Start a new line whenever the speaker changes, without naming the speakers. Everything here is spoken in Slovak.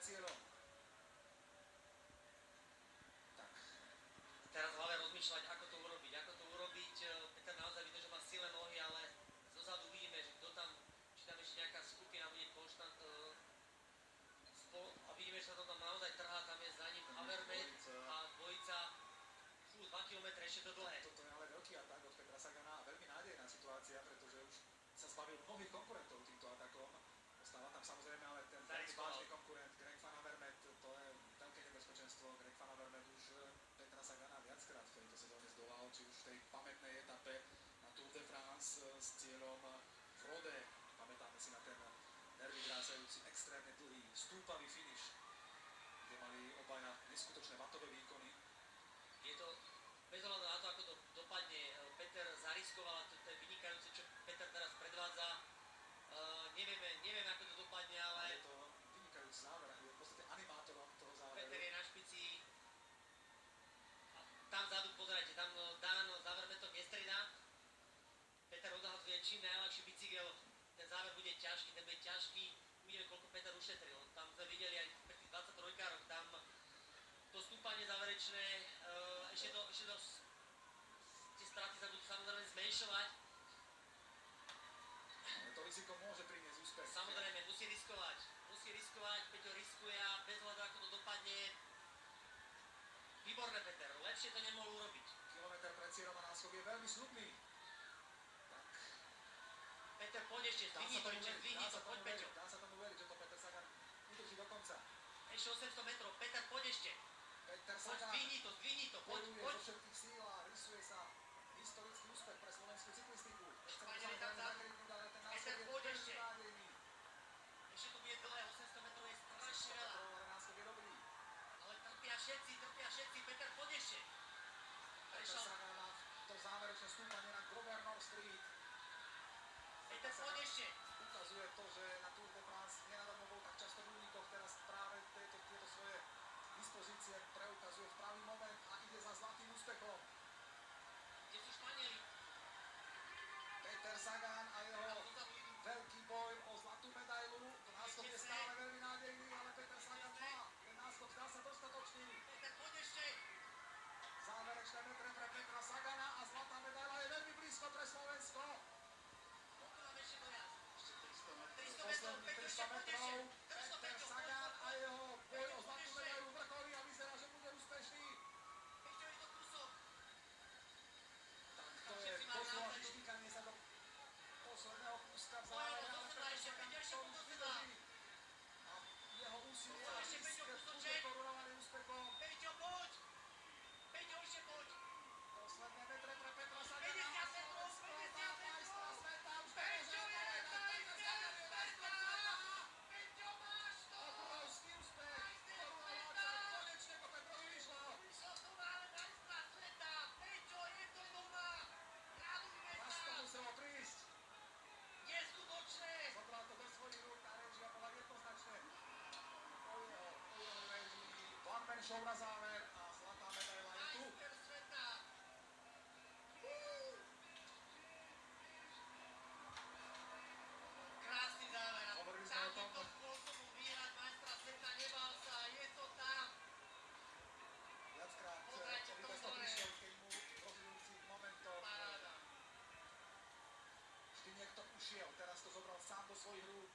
cieľom. Tak.
Teraz v hlave rozmýšľať, ako to urobiť. Peter naozaj vidno, že má silné nohy, ale zozadu vidíme, že kto tam, či tam ešte nejaká skupina bude konštant a vidíme, že sa to tam naozaj trhá, tam je za ním Havermet a dvojica. 2 km ešte to dlhé.
Toto je ale veľký atak od Petra Sagana a veľmi nádejná situácia, pretože už sa zbavil mnohých konkurentov týmto atakom. Ostáva tam samozrejme ale ten vážny konkurent Greg Van Avermaet, to je veľké nebezpečenstvo. Greg Van Avermaet už Petra Sagana viackrát v tejto sezóne zdolal, či už v tej pamätnej etape na Tour de France s cieľom v Rode. Pamätáme si na ten nervy drásajúci, extrémne dlhý, stúpavý finish, kde mali obaja neskutočné matové výkony.
Je to bez ohľadu na to, ako to dopadne. Peter zariskoval, a to je vynikajúce, čo Peter teraz predvádza. Nevieme, ako to dopadne, ale...
Je to vynikajúci záver, je v podstate animátorom toho záveru.
Peter je na špici. A tam vzadu, pozerajte, tam Dan s Havermetom nestriedá. Peter odhadzuje čím najľahší bicykel. Ten záver bude ťažký, Uvidíme, koľko Peter ušetril. Tam sme videli aj pri tých 23-károch, tam to stúpanie záverečné, ešte tie straty sa budú samozrejme zmenšovať.
To riziko môže priniesť úspech.
Samozrejme, musí riskovať, Peťo riskuje a bez hľadu ako to dopadne. Výborné, Peter, lepšie to nemohol urobiť.
Kilometr pred cieľom a náskok je veľmi slubný. Tak.
Peter, poď ešte, zdvihni to, poď Peťo.
Dá sa tomu veriť, že to Peter Sagan udrží do konca.
Ešte 800 metrov, Peter, poď ešte.
Peter Sagan
zdvihni to, poď.
Zo všetkých síl a rysuje sa historický úspech pre slovenskú cyklistiku.
Španieli tam vzadu. Peter, poď ešte. Ešte to bude dlhé, 800 metrov je strašne veľa.
Ale náskok je dobrý.
Ale trpia všetci, Peter, poď ešte.
Peter Sagan má to záverečné stúpanie na Governor Street.
Peter, poď ešte.
Ukazuje to, že na Tour de France nenadarmo bol tak často v únikoch, teraz práve tieto svoje dispozície preukazuje v pravý moment a ide za zlatým úspechom.
Kde sú Španieli?
Peter Sagan a jeho veľký boj o zlatú medailu. To náskok je stále veľmi nádejný, ale Peter Sagan má. Ten náskok zdá sa dostatočný.
Peter, poď ešte.
Záverečné metre pre Petra Sagana a zlatá medaila je veľmi blízko pre Slovensko.
Koľko máme ešte dojazd?
Ešte 300 metrov.
300 metrov, Peťo, ešte poď ešte.
Peter Sagan a jeho boj o zlatú medailu vrcholí a vyzerá, že bude úspešný.
Peťo, je to kúsok.
Tak to je poslova vyštíkanie sa do posledného kúska v závere, ale Peter Sagan to už vydrží. A jeho úsilie a risk bude korunovaný úspechom.
Peťo, poď. Peťo, ešte poď.
Posledné metre pre Petra Sagana.
50 metrov, 50 metrov.
Sveta, už
Peťo je majster sveta. Peťo, máš to.
obrovský úspech. Korunovácia, konečne to Petrovi vyšlo.
Vyšlo to, máme majstra sveta. Peťo, je to doma. Radujme
Až
sa.
to muselo prísť.
Neskutočné.
Zobral to do svojich rúk a režia bola jednoznačne. Po jeho režii. One man show na záver a zlatá medaila je tu.
Majster sveta. Krásny záver.
Hovorili sme o tom.
Takýmto spôsobom vyhrať majstra sveta, nebal sa, je to tam.
Viackrát
Pozrite,
to víťazstvo prišiel, keď mu v rozhodujúcich momentoch
Paráda.
vždy niekto ušiel. Teraz to zobral sám do svojich rúk.